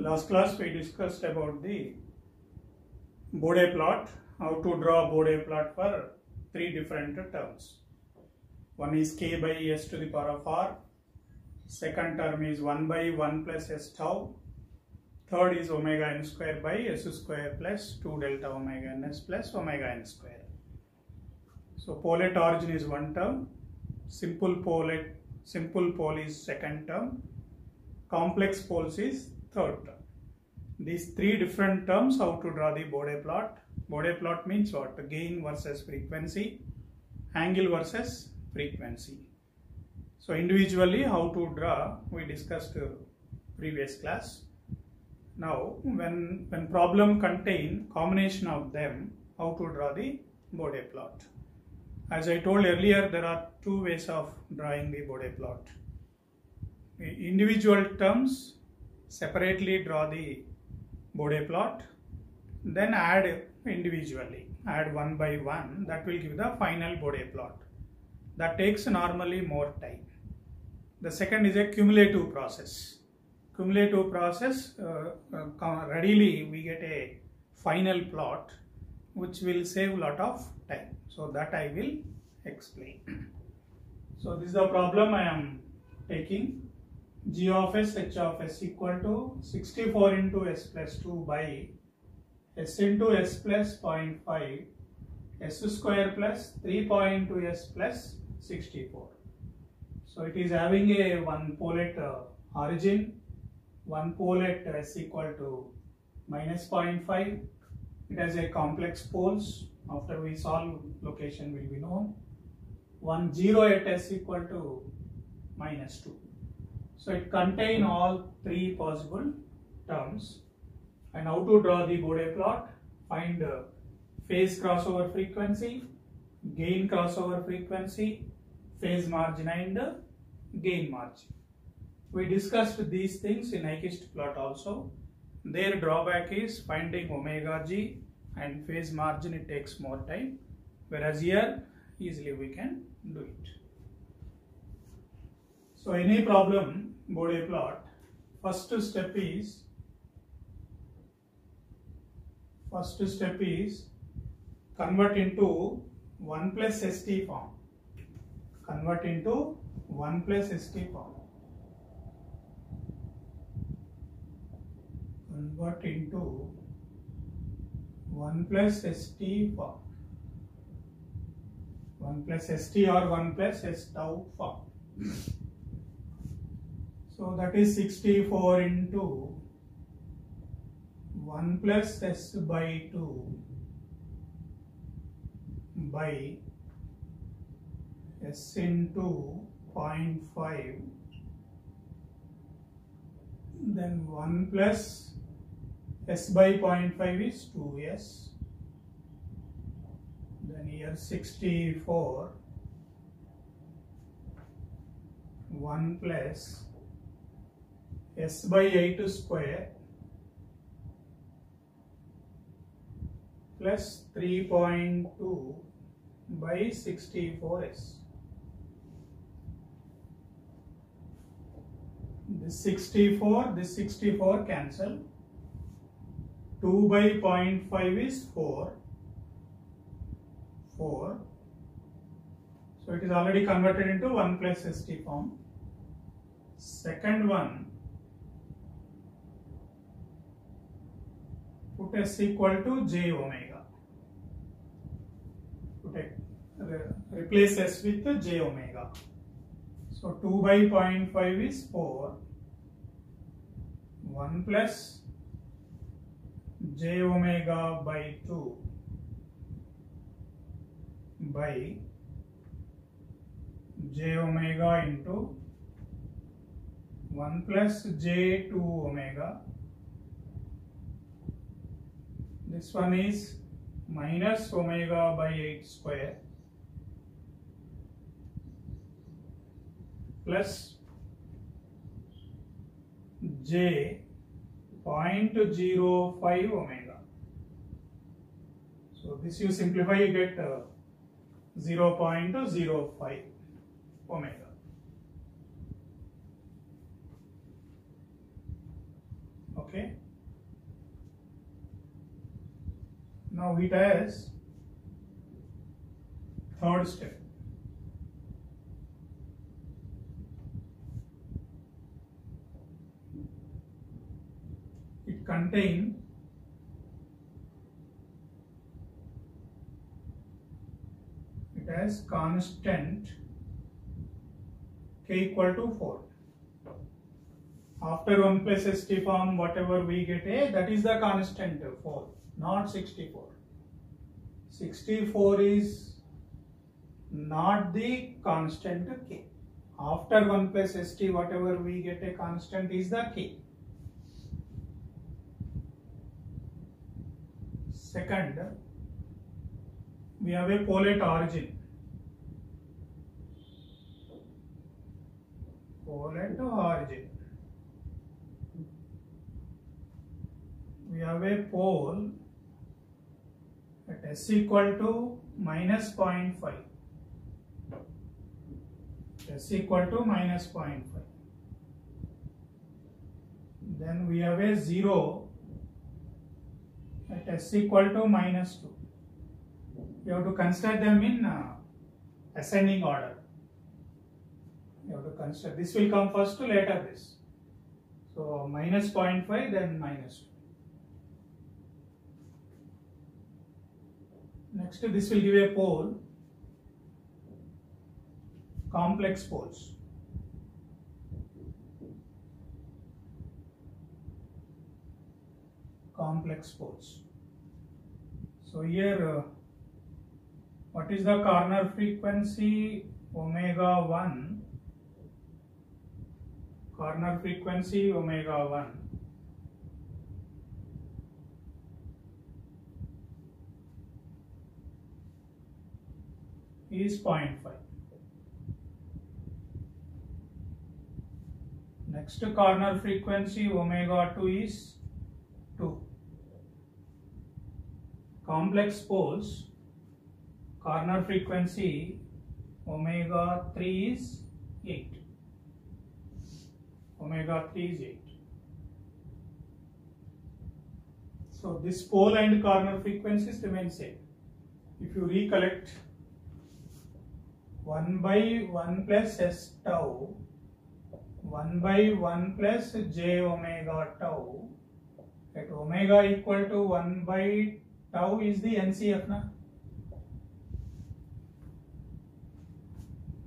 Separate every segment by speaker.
Speaker 1: Last class we discussed about the Bode plot, how to draw Bode plot for three different terms. One is k by s to the power of r, second term is 1 by 1 plus s tau, third is omega n square by s square plus 2 delta omega ns plus omega n square. So pole at origin is one term, simple pole is second term, complex poles is third term. These three different terms, how to draw the Bode plot. Bode plot means what? Gain versus frequency, angle versus frequency. So individually how to draw we discussed previous class. Now when problem contain combination of them, how to draw the Bode plot. As I told earlier, there are two ways of drawing the Bode plot. Individual terms separately draw the Bode plot, then add individually, add one by one, that will give the final Bode plot. That takes normally more time. The second is a cumulative process. Cumulative process, readily we get a final plot which will save a lot of time. So that I will explain. So this is the problem I am taking. G of s, h of s equal to 64 into s plus 2 by s into s plus 0.5 s square plus 3.2 s plus 64. So it is having a one pole at origin, one pole at s equal to minus 0.5. It has a complex poles. After we solve, location will be known. 1 0 at s equal to minus 2. So it contains all three possible terms. And how to draw the Bode plot? Find phase crossover frequency, gain crossover frequency, phase margin and gain margin. We discussed these things in Nyquist plot also. Their drawback is finding omega g and phase margin, it takes more time, whereas here easily we can do it. So any problem Bode plot, first step is convert into 1 plus st form. Convert into 1 plus st form. Convert into 1 plus st form. 1 plus st or 1 plus s tau form. So that is 64 into 1 plus s by 2 by s into 0.5, then 1 plus s by 0.5 is 2s, then here 64, 1 plus s by 8 square plus 3.2 by 64s. This 64 cancel. 2 by 0.5 is 4. So it is already converted into 1 plus st form. Second one, put s equal to j omega. Replace s with j omega. So 2 by 0.5 is 4. 1 plus j omega by 2 by j omega into 1 plus j2 omega. This one is minus omega by 8 square plus j 0.05 omega. So this you simplify, you get 0.05 omega. Okay. Okay. Now it has third step. It contains as constant k equal to 4. After 1 plus st form, whatever we get a, that is the constant 4, not 64. 64 is not the constant k. After 1 plus st, whatever we get a constant is the k. Second, we have a pole at origin. Pole at origin. We have a pole at s equal to minus 0.5. S equal to minus 0.5. Then we have a 0 at s equal to minus 2. You have to consider them in ascending order. You have to consider, this will come first to later this. So minus 0.5 then minus 2. Next this will give a pole, complex poles. Complex poles. So here what is the corner frequency? Omega 1. Corner frequency omega 1. Is 0.5. Next corner frequency omega 2 is 2. Complex poles, corner frequency omega 3 is 8. Omega 3 is 8. So this pole and corner frequencies remain same. If you recollect, 1 by 1 plus s tau, 1 by 1 plus j omega tau, at omega equal to 1 by tau is the NCF na?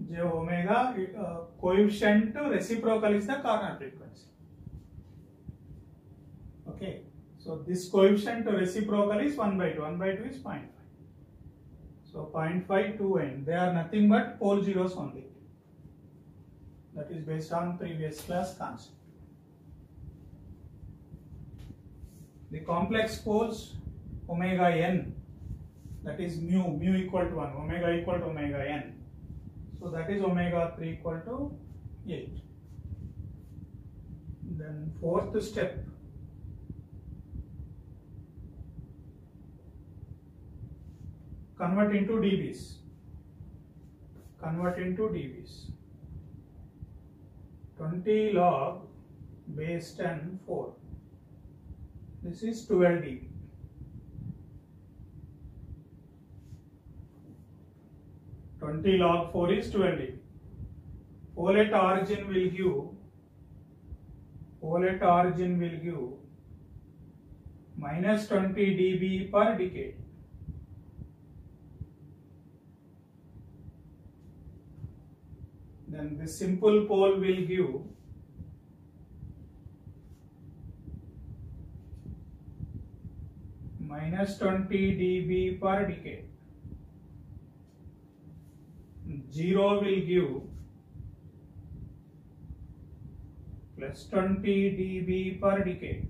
Speaker 1: J omega coefficient to reciprocal is the corner frequency. Okay, so this coefficient to reciprocal is 1 by 2. 1 by 2 is 0.5. So 0.5, 2 and they are nothing but pole zeros only. That is based on previous class concept. The complex poles omega n, that is mu equal to 1, omega equal to omega n. So that is omega 3 equal to 8. Then fourth step, convert into dBs. Convert into dBs. 20 log base 10 4. This is 12 dB. Log 4 is 12 dB. Pole at origin will give minus 20 dB per decade. Then this simple pole will give minus 20 dB per decade. 0 will give plus 20 dB per decade.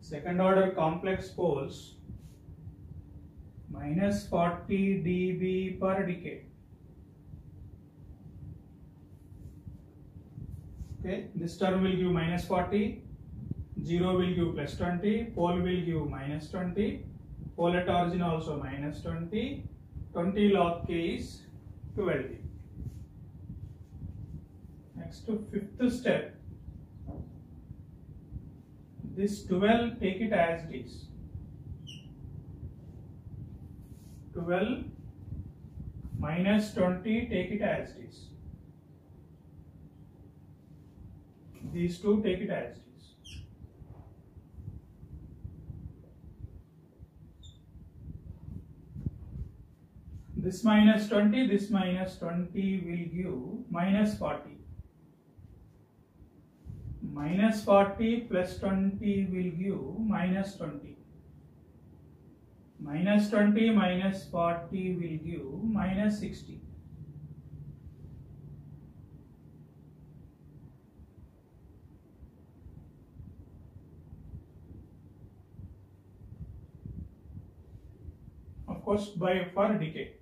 Speaker 1: Second order complex poles, minus 40 dB per decade. Okay, this term will give minus 40, 0 will give plus 20, pole will give minus 20, pole at origin also minus 20, 20 log k is 12 dB. Next to fifth step, this 12 take it as it is. 12 minus 20 take it as it is. These two take it as it is. This minus 20 will give minus 40. Minus 40 plus 20 will give minus 20. Minus 20 minus 40 will give minus 60. Of course, for decay.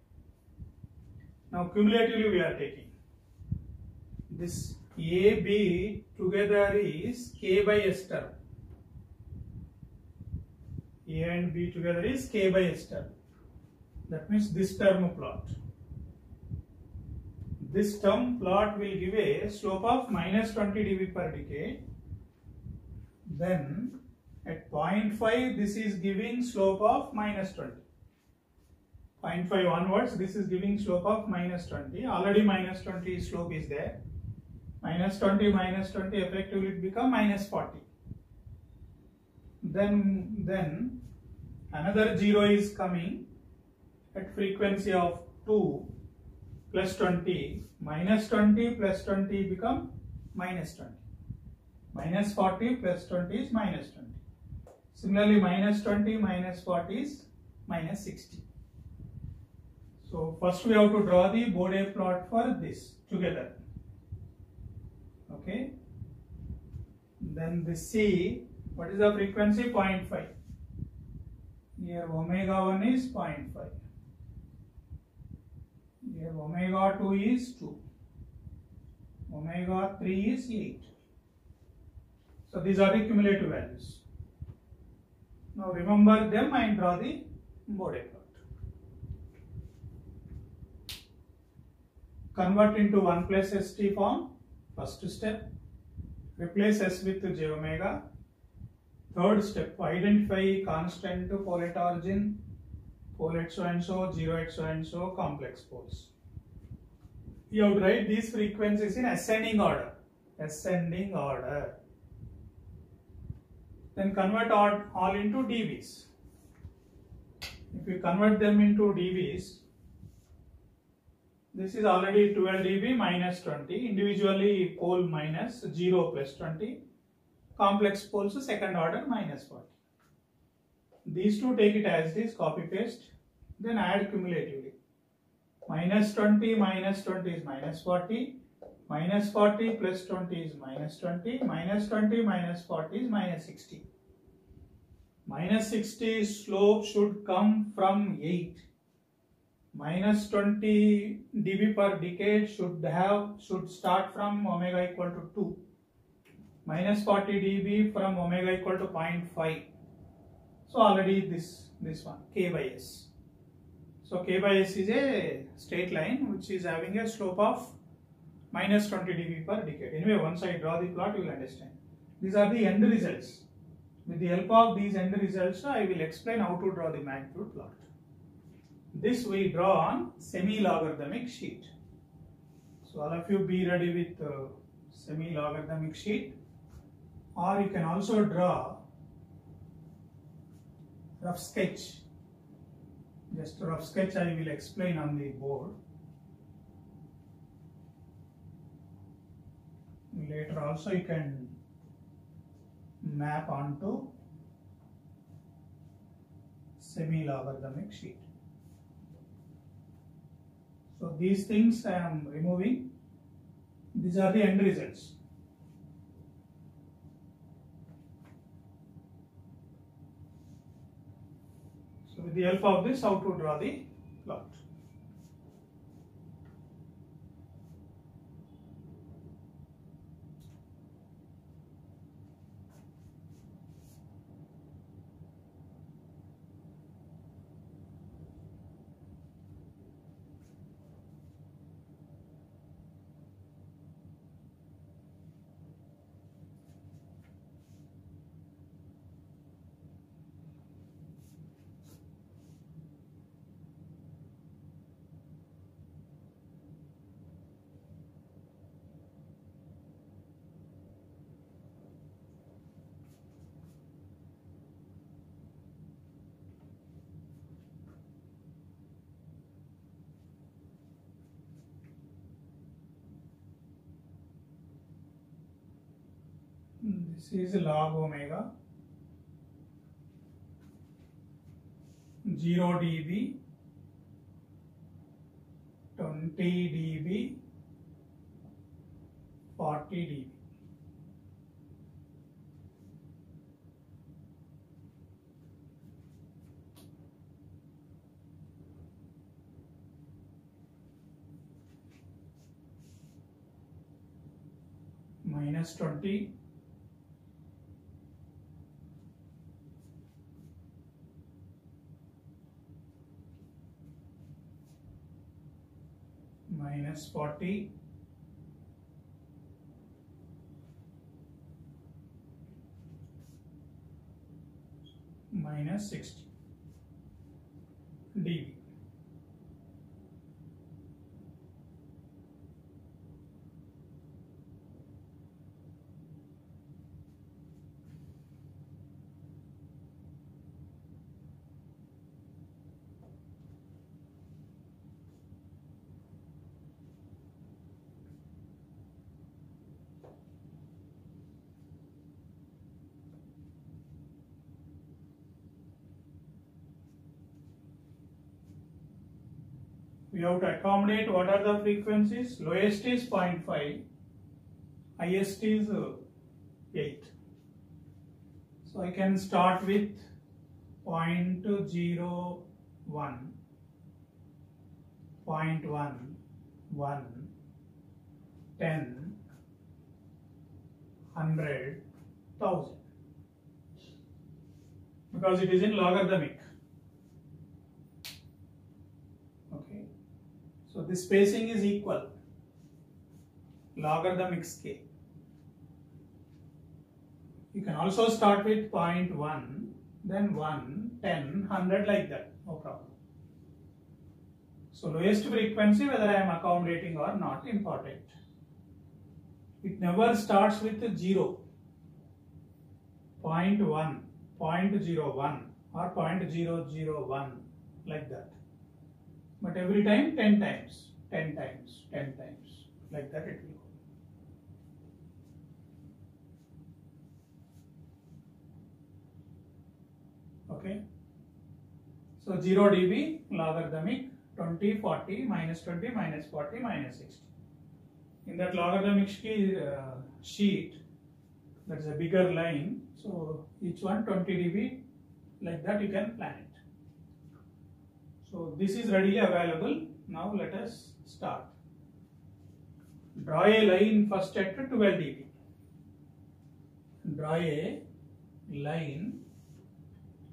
Speaker 1: Now cumulatively we are taking this A, B together is K by S term. A and B together is K by S term. That means this term plot. This term plot will give a slope of minus 20 dB per decade. Then at 0.5 this is giving slope of minus 20. 0.5 onwards this is giving slope of minus 20. Already minus 20 slope is there. Minus 20 effectively it become minus 40. Then another 0 is coming at frequency of 2 plus 20. Minus 20 plus 20 become minus 20. Minus 40 plus 20 is minus 20. Similarly minus 20 minus 40 is minus 60. So first we have to draw the Bode plot for this together. Okay. Then the C, what is the frequency? 0.5. Here omega 1 is 0.5. Here omega 2 is 2. Omega 3 is 8. So these are the cumulative values. Now remember them and draw the Bode plot. Convert into 1 plus st form. First step, replace S with j omega. Third step, identify constant polate origin, polate so and so, 0 at so and so, complex poles. You have to write these frequencies in ascending order. Ascending order. Then convert all into dBs. If you convert them into dBs, this is already 12 dB minus 20. Individually pole minus 0 plus 20. Complex poles second order minus 40. These two take it as it is, copy paste. Then add cumulatively. Minus 20 is minus 40. Minus 40 plus 20 is minus 20. Minus 20 minus 40 is minus 60. Minus 60 slope should come from 8. Minus 20 dB per decade should start from omega equal to 2. Minus 40 dB from omega equal to 0.5. So already this one, K by S. So K by S is a straight line which is having a slope of minus 20 dB per decade. Anyway, once I draw the plot, you will understand. These are the end results. With the help of these end results, I will explain how to draw the magnitude plot. This we draw on semi-logarithmic sheet. So all of you be ready with semi-logarithmic sheet, or you can also draw rough sketch. Just a rough sketch I will explain on the board. Later also you can map onto semi-logarithmic sheet. So these things I am removing. These are the end results. So with the help of this, how to draw the plot. This is log omega, 0 dB, 20 dB, 40 dB. Minus 20, minus 40, minus 60 dB. We have to accommodate what are the frequencies. Lowest is 0.5, highest is 8. So I can start with 0.01, 0.1, 1, 10, 100, 1000, because it is in logarithmic. Okay, so the spacing is equal, logarithmic scale. You can also start with 0.1, then 1, 10, 100, like that, no problem. So lowest frequency, whether I am accommodating or not, important. It never starts with 0, 0.1, 0.01 or 0.001, like that. But every time 10 times, 10 times, 10 times, like that it will go. Okay. So 0 dB logarithmic, 20, 40, minus 20, minus 40, minus 60. In that logarithmic sheet, that is a bigger line, so each one 20 dB, like that you can plan it. So this is readily available. Now let us start. Draw a line first at 12 dB. Draw a line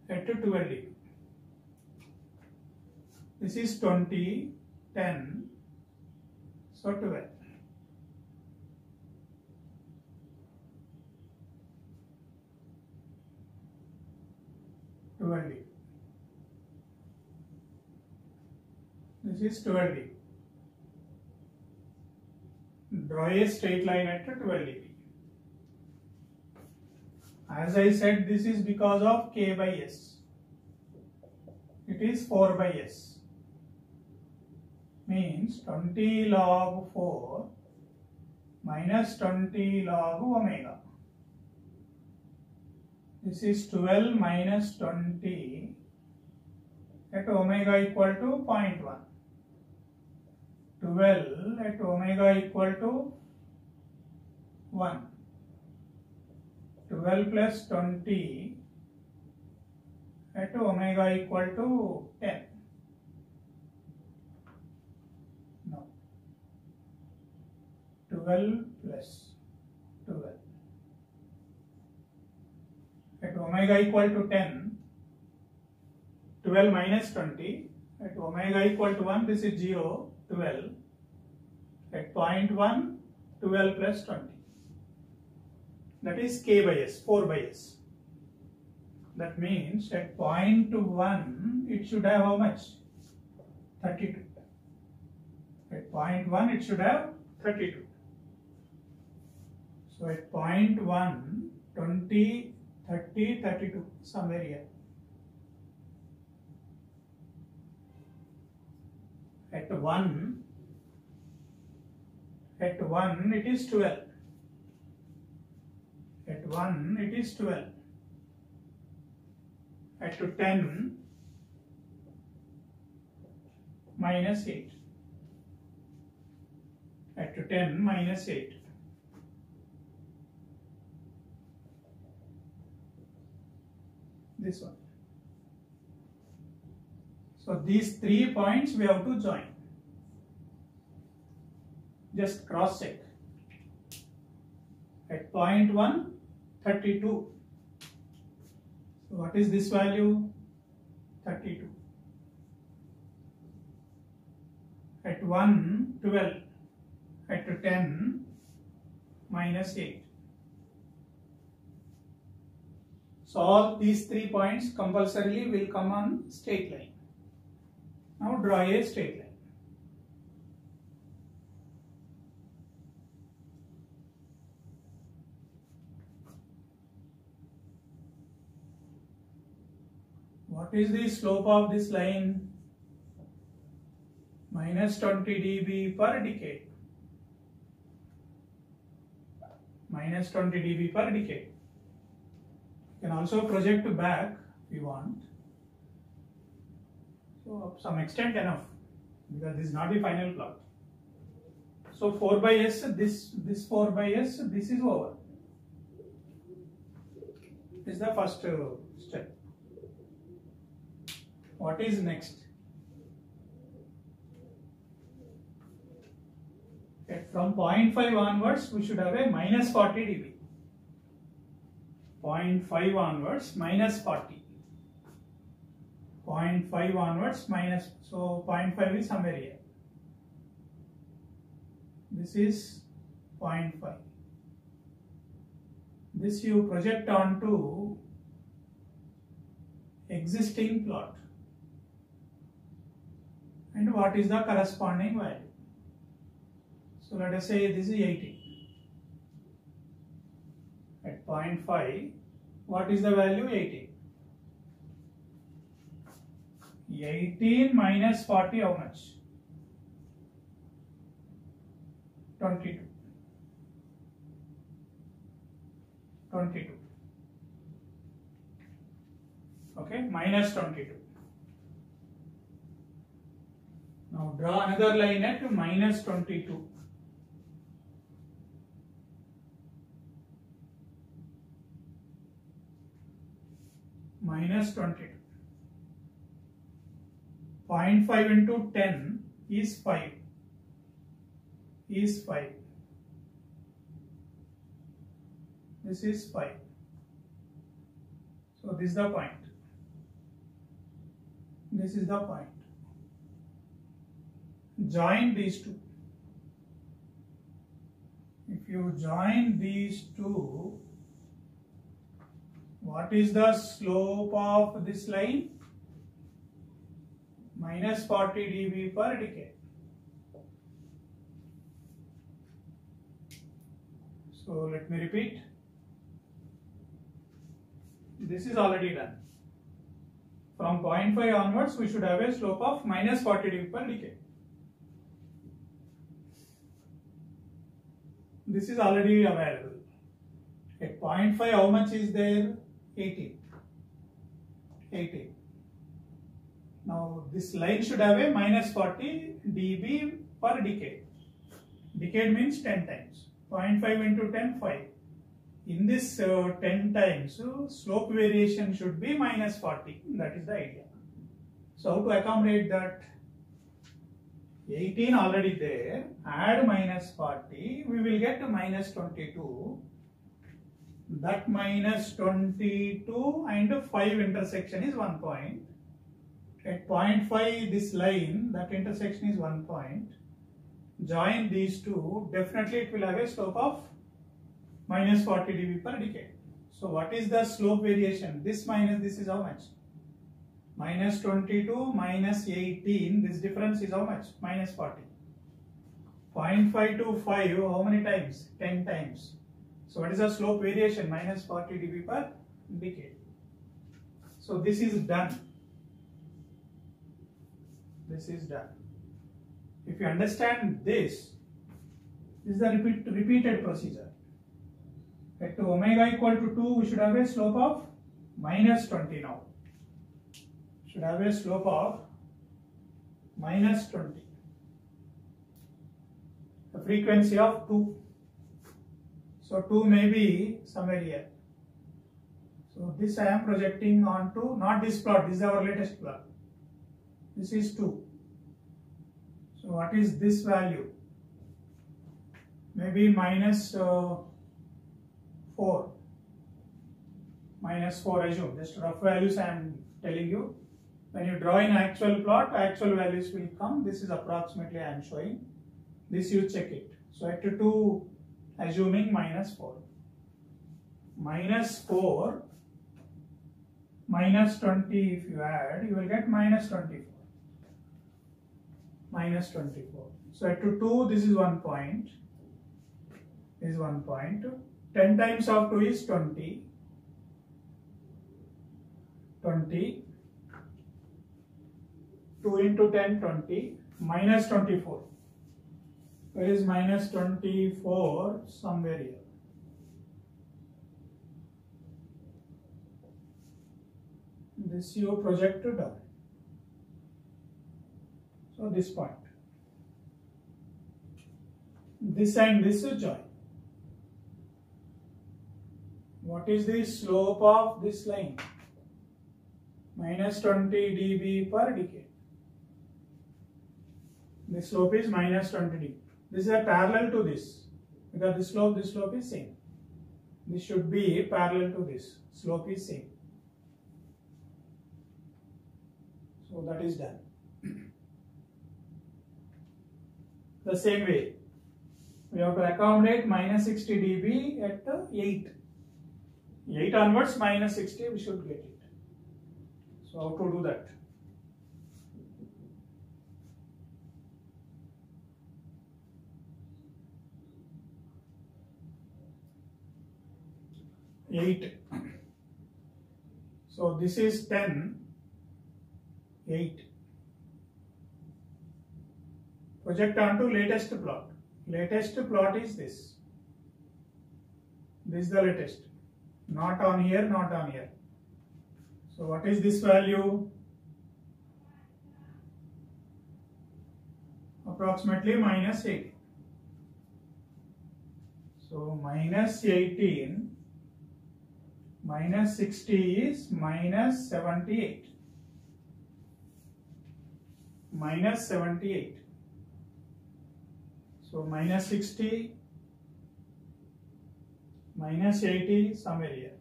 Speaker 1: at 12 dB. This is 20, 10, so 12. This is 12 dB. Draw a straight line at 12 dB. As I said, this is because of K by S. It is 4 by S. Means 20 log 4 minus 20 log omega. This is 12 minus 20 at omega equal to 0.1. 12 at omega equal to 1. 12 plus 20 at omega equal to 10. No. 12 plus 12 at omega equal to 10. 12 minus 20 at omega equal to 1. This is 0. 12 at 0.1, 12 plus 20. That is K by S, 4 by S. That means at 0.1 it should have how much? 32. At 0.1 it should have 32. So at 0.1, 20, 30, 32, somewhere here. At 1 it is 12. At 1 it is 12. At 10 minus 8. At 10 minus 8. This one. So these 3 points we have to join. Just cross check. At point 1, 32. So what is this value? 32. At 1, 12. At 10, minus 8. So all these 3 points compulsorily will come on straight line. Now draw a straight line. What is the slope of this line? Minus 20 dB per decade. Minus 20 dB per decade. You can also project back if you want. So up some extent enough, because this is not the final plot. So 4 by S, this 4 by S, this is over. This is the first step. What is next? Okay, from 0.5 onwards, we should have a minus 40 dB. 0.5 onwards, minus 40. 0.5 onwards, minus, so 0.5 is somewhere here. This is 0.5. This you project onto existing plot. And what is the corresponding value? So let us say this is 18. At 0.5, what is the value? 18. 18 minus 40, how much? 22. 22. Okay, minus 22. Now draw another line at minus 22. Minus 22. 0.5 into 10 is 5. Is 5. This is 5. So this is the point. This is the point. Join these two. If you join these two, what is the slope of this line? Minus 40 dB per decade. So let me repeat. This is already done. From 0.5 onwards, we should have a slope of minus 40 dB per decade. This is already available. At 0.5, how much is there? 18. 18. Now this line should have a minus 40 dB per decade. Decade means 10 times. 0.5 into 10, 5. In this 10 times, slope variation should be minus 40. That is the idea. So how to accommodate that? 18 already there. Add minus 40. We will get to minus 22. That minus 22 and 5 intersection is 1 point. At 0.5, this line, that intersection is 1 point. Join these two, definitely it will have a slope of minus 40 dB per decade. So what is the slope variation? This minus this is how much? Minus 22 minus 18, this difference is how much? Minus 40. 0.5 to 5, how many times? 10 times. So what is the slope variation? Minus 40 dB per decade. So this is done. This is done. If you understand this, this is the repeated procedure. At omega equal to 2, we should have a slope of minus 20 now. Should have a slope of minus 20. The frequency of 2. So 2 may be somewhere here. So this I am projecting onto, not this plot, this is our latest plot. This is 2. So what is this value? Maybe minus 4. Minus 4 assume. Just rough values I am telling you. When you draw in actual plot, actual values will come. This is approximately I am showing. This you check it. So at 2 assuming minus 4. Minus 4 minus 20 if you add, you will get minus 24. Minus 24. So at 2 this is 1 point. This is 1 point. 10 times of 2 is 20. 20. 2 into 10, 20. Minus 24. Where is minus 24? Somewhere here. This you project to down. So this point. This and this you join. What is the slope of this line? Minus 20 dB per decade. The slope is minus 20 dB. This is a parallel to this because this slope is same. This should be parallel to this. Slope is same. So that is done. The same way, we have to accommodate minus 60 dB at 8. 8 onwards minus 60 we should get it. So how to do that? So this is 10, 8. Project onto latest plot. Latest plot is this. This is the latest. Not on here, not on here. So what is this value? Approximately minus 18. So minus 18 minus 60 is minus 78. Minus 78. So minus 60 minus 80 somewhere here.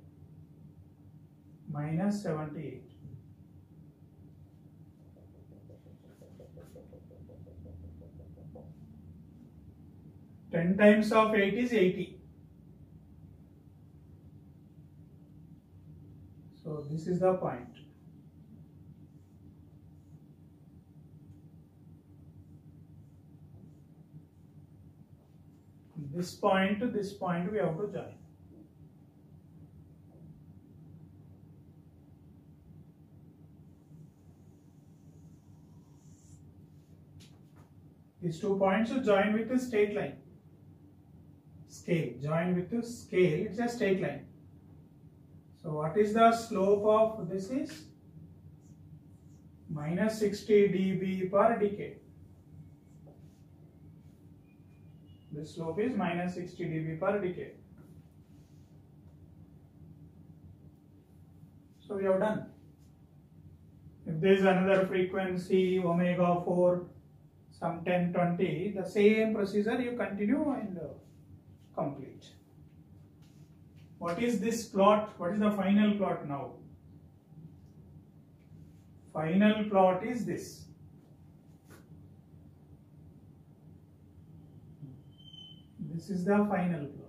Speaker 1: Minus 78. Ten times of 8 is 80. So this is the point. This point to this point we have to join. These 2 points to join with a straight line. Scale. Join with the scale. It's a straight line. So what is the slope of this is? Minus 60 dB per decade. The slope is minus 60 dB per decade. So we have done. If there is another frequency omega 4, some 10, 20, the same procedure you continue and complete. What is this plot? What is the final plot now? Final plot is this. This is the final plot.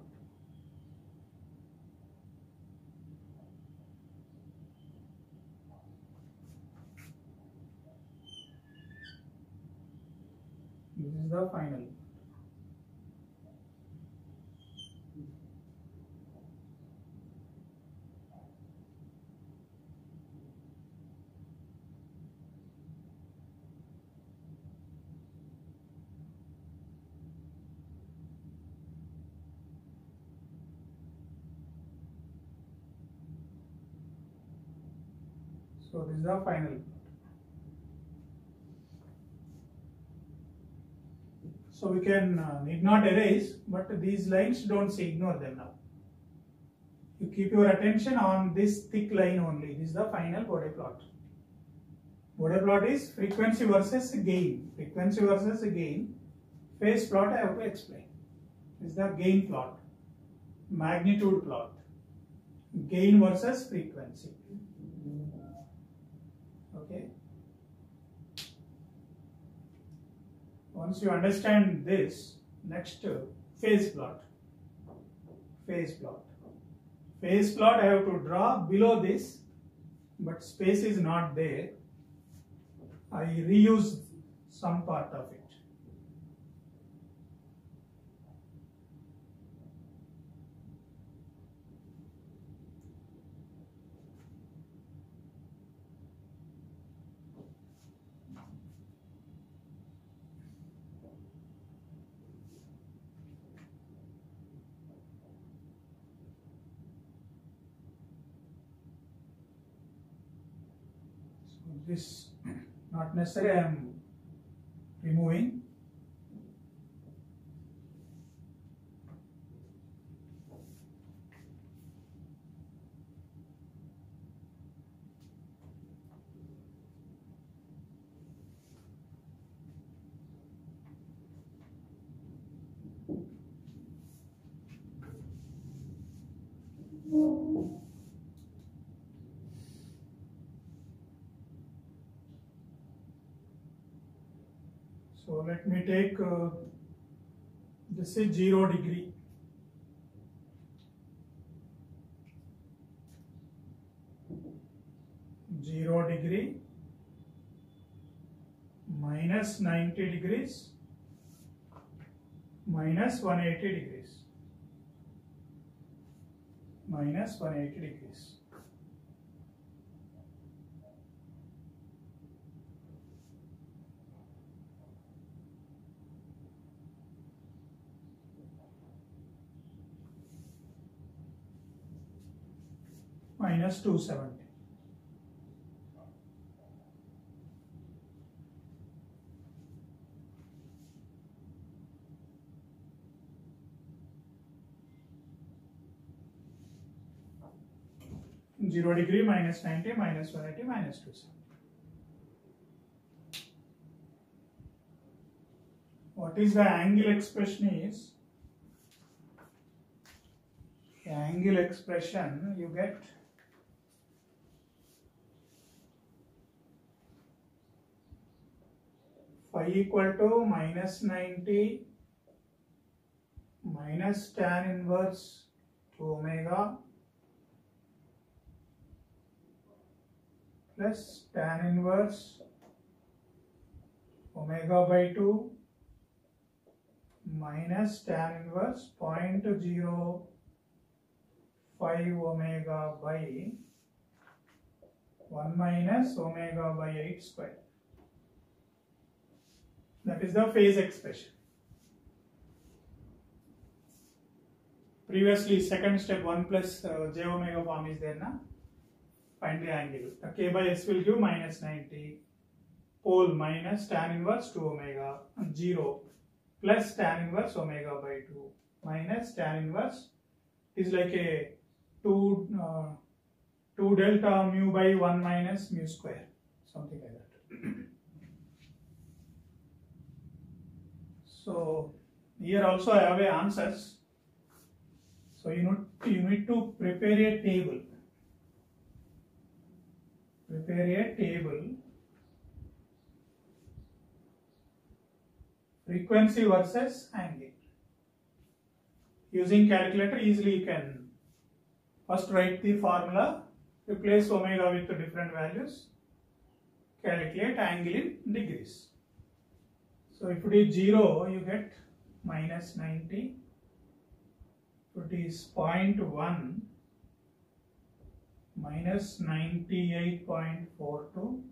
Speaker 1: This is the final. So this is the final. So we can need not erase, but these lines don't see, ignore them now. You keep your attention on this thick line only. This is the final Bode plot. Bode plot is frequency versus gain. Frequency versus gain. Phase plot I have to explain. This is the gain plot. Magnitude plot. Gain versus frequency. Okay. Once you understand this, next phase plot. Phase plot. Phase plot I have to draw below this, but space is not there. I reuse some part of it. This not necessary, I am removing. So let me take this is 0 degree. -0 minus 90 degrees minus 180 degrees minus 180 degrees. Minus 270. -0 minus 90 minus 180 minus 270. What is the angle expression is? The angle expression you get phi equal to minus 90 minus tan inverse 2 omega plus tan inverse omega by 2 minus tan inverse 0.05 omega by 1 minus omega by 8 square. That is the phase expression. Previously, second step 1 plus j omega form is there now. Find the angle. The k by s will give minus 90. Pole minus tan inverse 2 omega 0 plus tan inverse omega by 2 minus tan inverse is like a 2 delta mu by 1 minus mu square, something like that. So here also I have answers. So you need to prepare a table. Prepare a table. Frequency versus angle. Using calculator, easily you can first write the formula, replace omega with the different values, calculate angle in degrees. So if it is 0, you get minus 90. If it is 0.1, minus 98.42,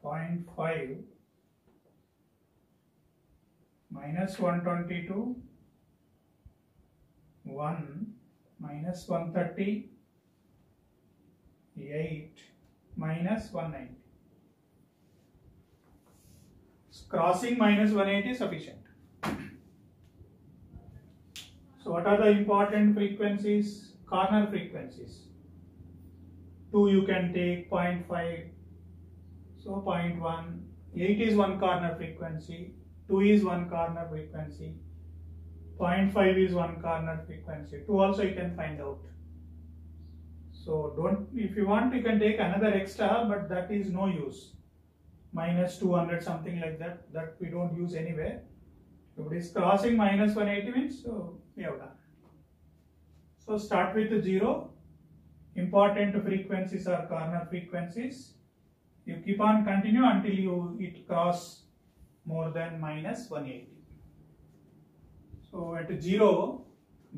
Speaker 1: 0.5, minus 122, 1, minus 130, 8 minus 190. Crossing minus 180 is sufficient. So what are the important frequencies? Corner frequencies. 2 you can take, 0.5, so 0.1, 8 is one corner frequency, 2 is one corner frequency, 0.5 is one corner frequency, 2 also you can find out. So don't, if you want you can take another extra, but that is no use. Minus 200 something like that, that we don't use anywhere. If it is crossing minus 180 means, so we have done. So start with 0. Important frequencies are corner frequencies. You keep on continue until it cross more than minus 180. So at 0,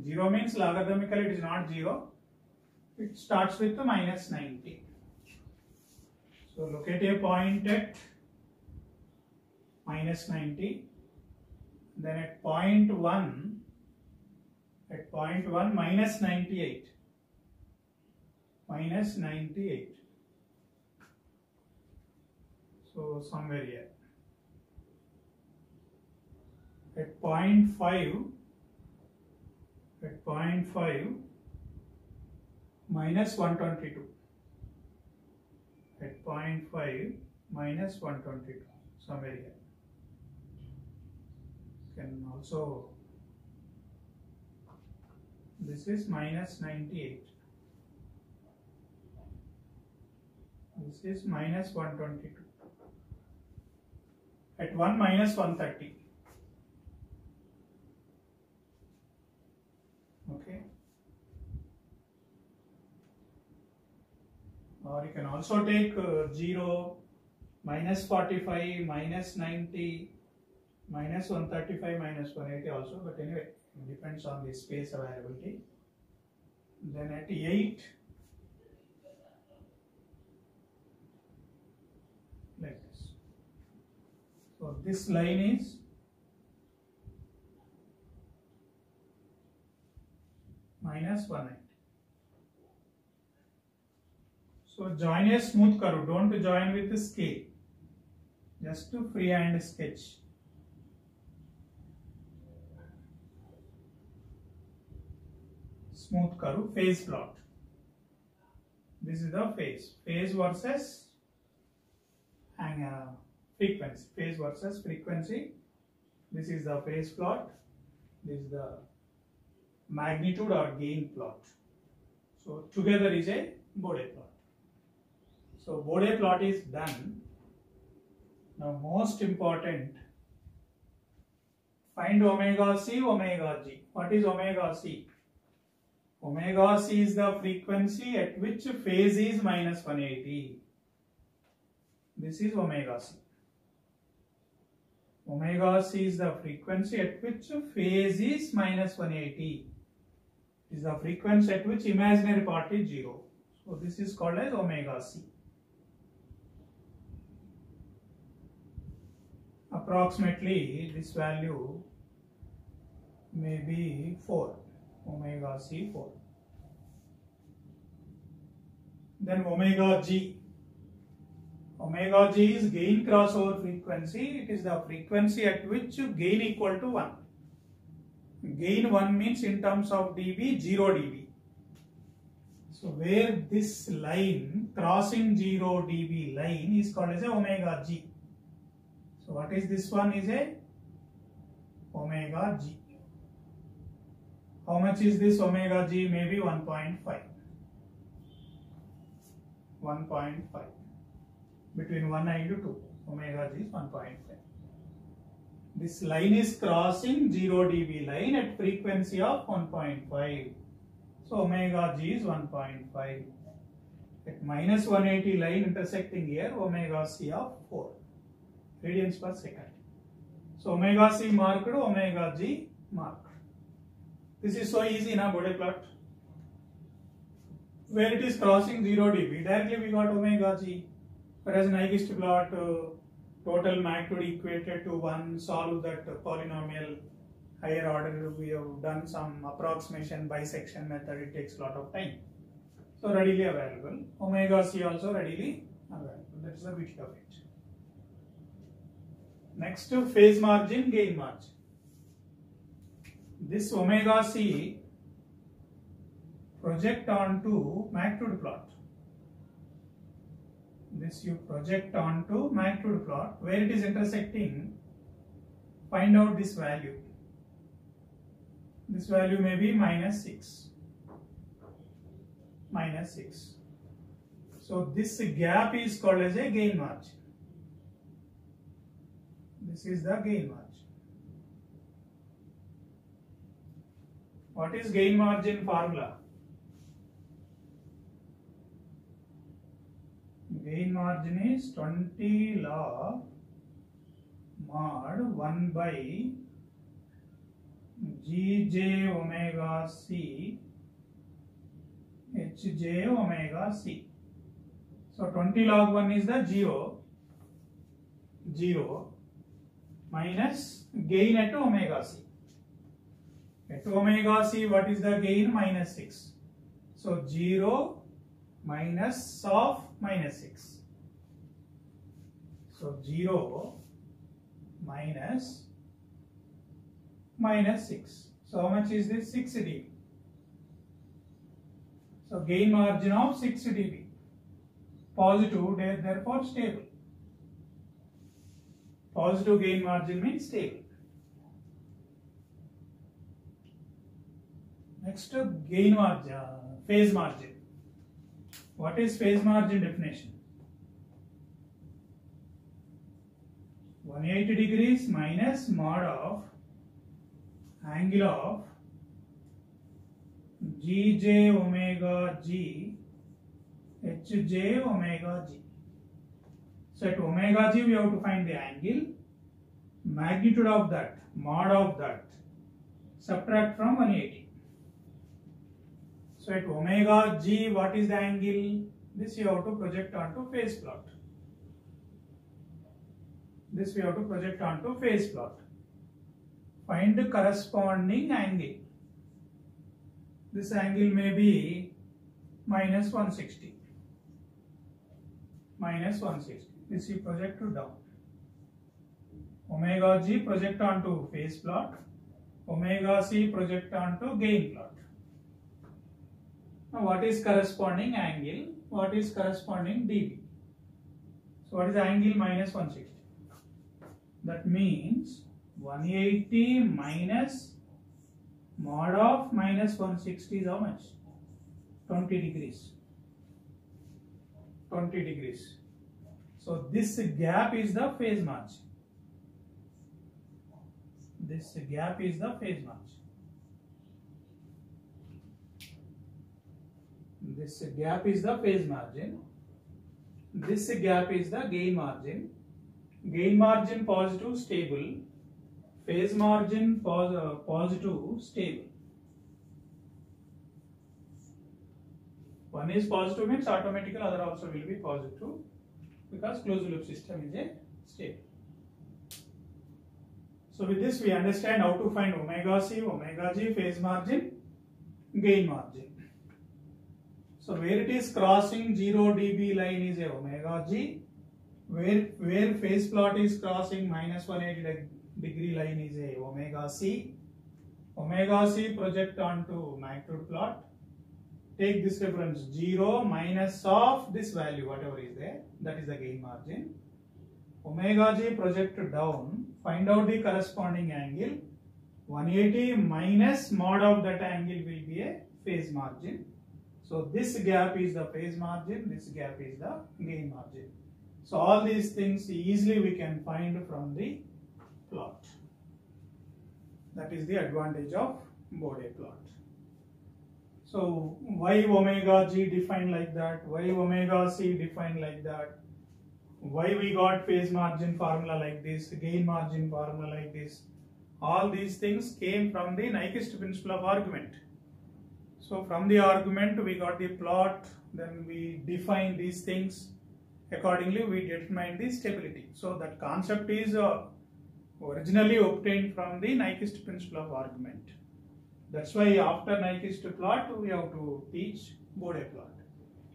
Speaker 1: 0 means logarithmically it is not 0. It starts with the minus 90. So locate a point at minus 90. Then at point 1 minus 98. Minus 98. So somewhere here. At point 5 minus 122. At point 5 minus 122. Somewhere here. Can also, this is minus 98. This is minus 122. At 1 minus 130. Okay. Or you can also take 0, minus 45, minus 90, minus 135, minus 180 also, but anyway, it depends on the space availability. Then at 8, like this. So this line is minus 190. So join a smooth curve, don't join with the scale, just to freehand sketch. Smooth curve, phase plot. This is the phase versus frequency, phase versus frequency. This is the phase plot, this is the magnitude or gain plot. So together is a Bode plot. So Bode plot is done. Now most important, find omega C, omega G. What is omega C? Omega C is the frequency at which phase is minus 180. This is omega C. Omega C is the frequency at which phase is minus 180. It is the frequency at which imaginary part is 0. So this is called as omega C. Approximately this value may be 4. Omega C 4. Then omega G. Omega G is gain crossover frequency. It is the frequency at which gain equal to 1. Gain 1 means in terms of dB, 0 dB. So where this line crossing 0 dB line is called as a omega G. So what is this one is a omega G. How much is this omega G? Maybe 1.5. 1.5. Between 1 and 2. Omega G is 1.5. This line is crossing 0 dB line at frequency of 1.5. So omega G is 1.5. At minus 180 line intersecting here, omega C of 4 radians per second. So omega C marked, omega G marked. This is so easy na Bode plot. Where it is crossing 0 dB, directly we got omega G. Whereas Nyquist plot, total magnitude equated to 1, solve that polynomial higher order, we have done some approximation bisection method, it takes a lot of time. So readily available. Omega C also readily available. That is the beauty of it. Next, phase margin, gain margin. This omega C project onto magnitude plot. This you project onto magnitude plot where it is intersecting. Find out this value. This value may be -6. -6. So this gap is called as a gain margin. This is the gain margin. What is gain margin formula? Gain margin is 20 log mod 1 by Gj omega C Hj omega C. So 20 log 1 is the 0 minus gain at omega C. At omega C, what is the gain? -6. So 0 minus of -6. So 0 minus -6. So how much is this? 6 dB. So gain margin of 6 dB. Positive, therefore stable. Positive gain margin means stable. Next, gain margin, phase margin. What is phase margin definition? 180 degrees minus mod of angle of Gj omega G Hj omega G. So at omega G we have to find the angle, magnitude of that, mod of that, subtract from 180. So at omega G, what is the angle? This you have to project onto phase plot. This we have to project onto phase plot. Find the corresponding angle. This angle may be -160. -160. This you project to down. Omega G project onto phase plot. Omega C project onto gain plot. Now what is corresponding angle? What is corresponding dB? So what is the angle? -160. That means 180 minus mod of -160 is how much? 20 degrees. 20 degrees. So this gap is the phase margin. This gap is the phase margin. This gap is the phase margin. This gap is the gain margin. Gain margin positive, stable. Phase margin positive, stable. One is positive means automatically other also will be positive because closed loop system is a stable. So with this we understand how to find omega C, omega G, phase margin, gain margin. So where it is crossing 0 dB line is a omega G, where phase plot is crossing -180 degree line is a omega C. Omega C project onto magnitude plot. Take this reference 0 minus of this value, whatever is there, that is the gain margin. Omega G project down, find out the corresponding angle. 180 minus mod of that angle will be a phase margin. So this gap is the phase margin, this gap is the gain margin. So all these things easily we can find from the plot. That is the advantage of Bode plot. So why omega G defined like that? Why omega C defined like that? Why we got phase margin formula like this, gain margin formula like this? All these things came from the Nyquist principle of argument. So from the argument we got the plot, then we define these things. Accordingly we determine the stability. So that concept is originally obtained from the Nyquist principle of argument. That's why after Nyquist plot we have to teach Bode plot.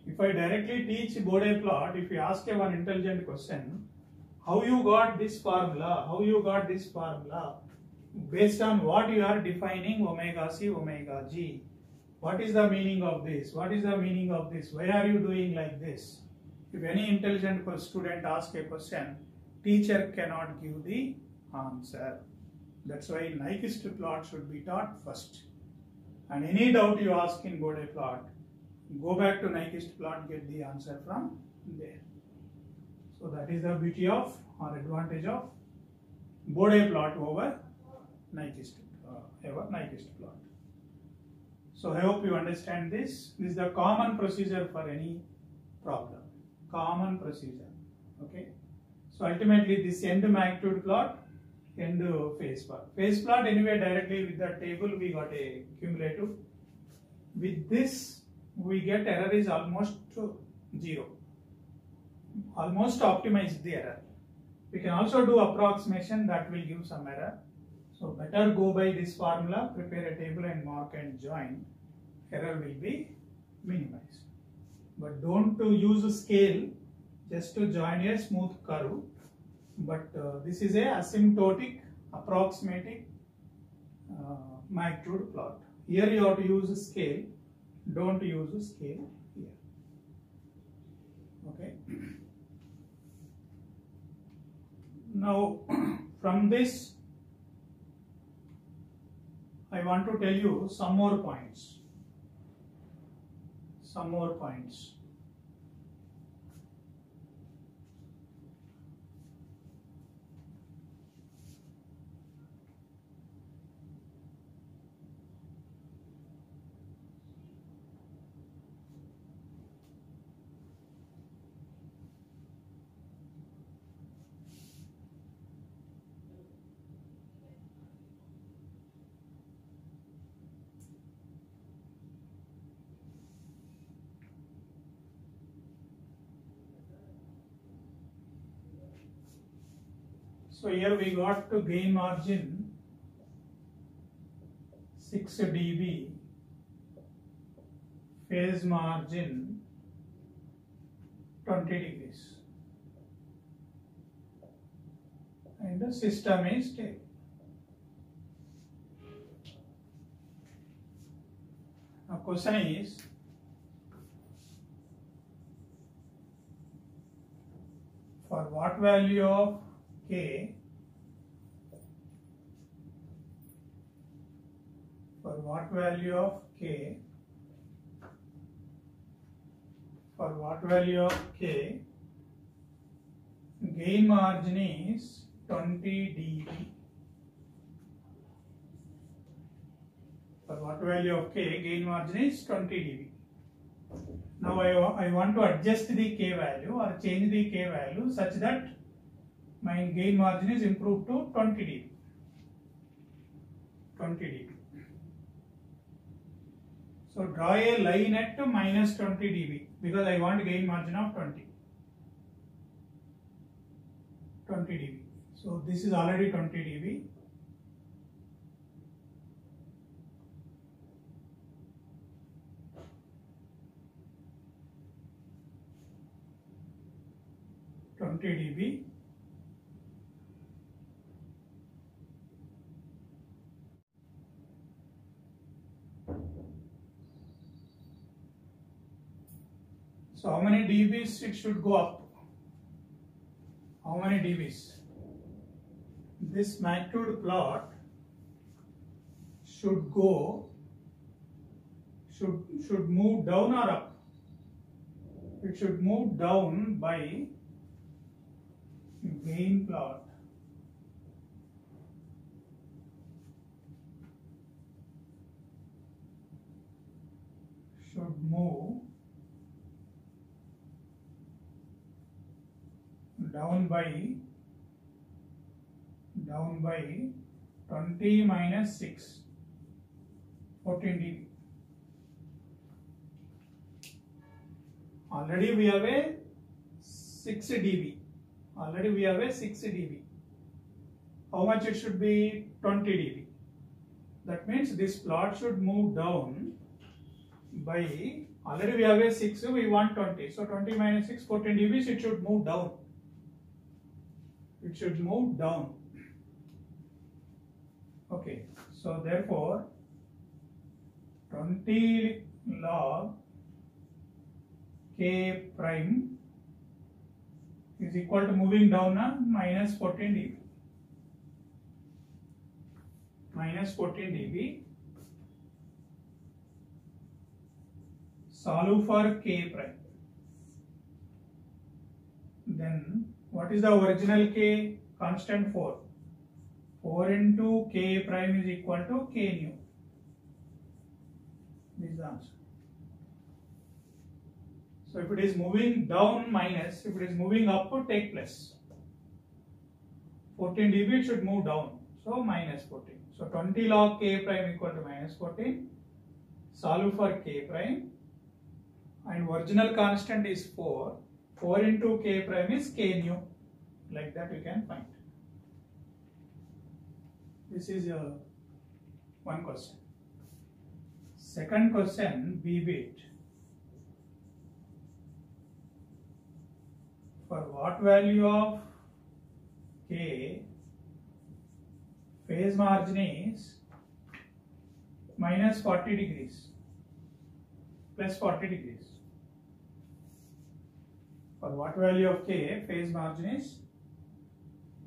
Speaker 1: If I directly teach Bode plot, if you ask a one intelligent question, how you got this formula, how you got this formula, based on what you are defining omega c, omega g, what is the meaning of this, what is the meaning of this, why are you doing like this? If any intelligent student asks a question, teacher cannot give the answer. That's why Nyquist plot should be taught first. And any doubt you ask in Bode plot, go back to Nyquist plot, get the answer from there. So that is the beauty of or advantage of Bode plot over Nyquist plot. So I hope you understand this. This is the common procedure for any problem. Common procedure. Okay. So ultimately this end magnitude plot, end phase plot. Phase plot anyway directly with the table we got a cumulative. With this we get error is almost 0. Almost optimized the error. We can also do approximation, that will give some error. So better go by this formula, prepare a table and mark and join. Error will be minimized. But don't use a scale just to join a smooth curve. But this is a asymptotic approximating magnitude plot. Here you have to use a scale. Don't use a scale here. Okay. Now from this I want to tell you some more points. Some more points. So here we got to gain margin 6 dB, phase margin 20 degrees, and the system is stable. Now question is, for what value of K, for what value of K, for what value of K, gain margin is 20 dB. For what value of K, gain margin is 20 dB. Now I want to adjust the K value or change the K value such that my gain margin is improved to 20 dB. 20 dB. So draw a line at minus 20 dB because I want gain margin of 20 dB. So this is already 20 dB. dB. So how many dBs it should go up? How many dBs? This magnitude plot should move down or up? It should move down by gain plot. Should move down by 20 minus 6, 14 dB. Already we have a 6 dB. Already we have a 6 dB. How much it should be? 20 dB. That means this plot should move down by Already we have a 6, we want 20. So 20 minus 6, 14 dB, it should move down. It should move down. Okay, so therefore 20 log K prime is equal to moving down minus 14 dB. Minus 14 dB. Solve for K prime. Then what is the original K? Constant 4. 4 into K prime is equal to K nu. This is the answer. So if it is moving down minus, if it is moving up, take plus. 14 dB should move down. So minus 14. So 20 log K prime equal to minus 14. Solve for K prime. And original constant is 4. 4 into K prime is K nu. Like that we can find. This is one question. Second question, B bit. For what value of K, phase margin is minus 40 degrees, plus 40 degrees. For what value of K, phase margin is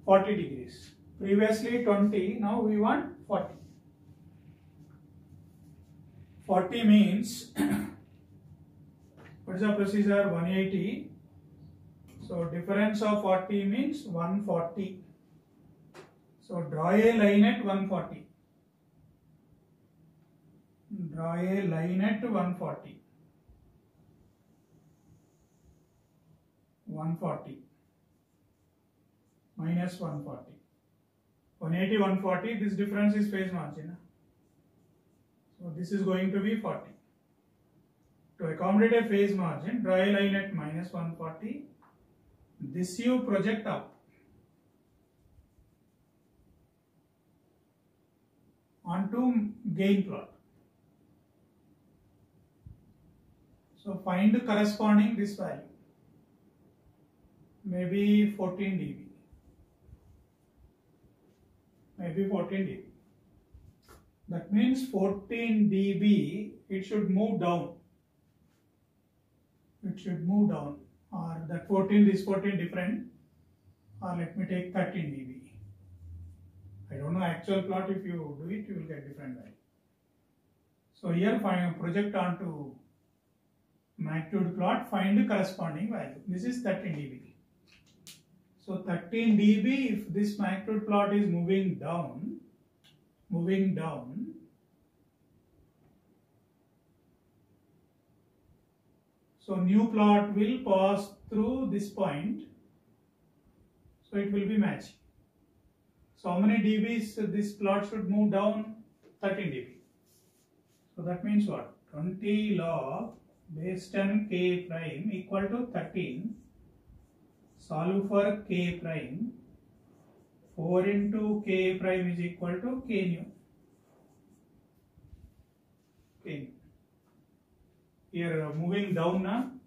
Speaker 1: 40 degrees. Previously 20, now we want 40. 40 means, what is the procedure? 180. So difference of 40 means 140. So draw a line at 140. Draw a line at 140. 140 minus 140. 180, 140, this difference is phase margin. So this is going to be 40. To accommodate a phase margin, draw a line at minus 140. This you project up onto gain plot. So find the corresponding this value. Maybe 14 dB. Maybe 14 dB. That means 14 dB, it should move down. It should move down. Or that 14, this 14 different. Or let me take 13 dB. I don't know actual plot. If you do it, you will get different value. So here project onto magnitude plot, find the corresponding value. This is 13 dB. So 13 dB, if this magnitude plot is moving down, so new plot will pass through this point, so it will be matching. So how many dBs this plot should move down? 13 dB. So that means what? 20 log base 10 K prime equal to 13. Solve for K prime. 4 into K prime is equal to K nu. K nu. Here moving down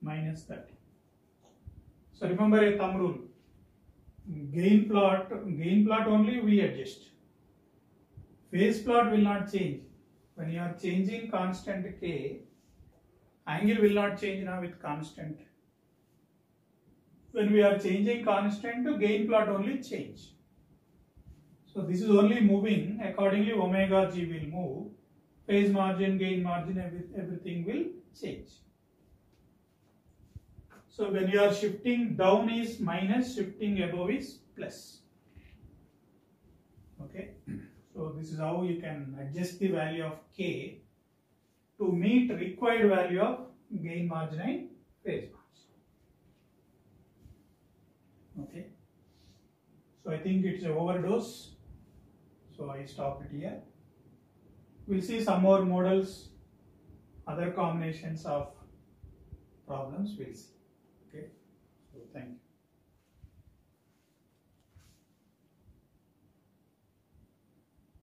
Speaker 1: minus 30. So remember a thumb rule. Gain plot only we adjust. Phase plot will not change. When you are changing constant K, angle will not change now with constant. When we are changing constant, to gain plot only change. So this is only moving, accordingly omega g will move. Phase margin, gain margin, everything will change. So when you are shifting down is minus, shifting above is plus. Okay. So this is how you can adjust the value of K to meet required value of gain margin and phase margin. Okay. So I think it's an overdose. So I stop it here. We'll see some more models, other combinations of problems we'll see. Okay. So thank you.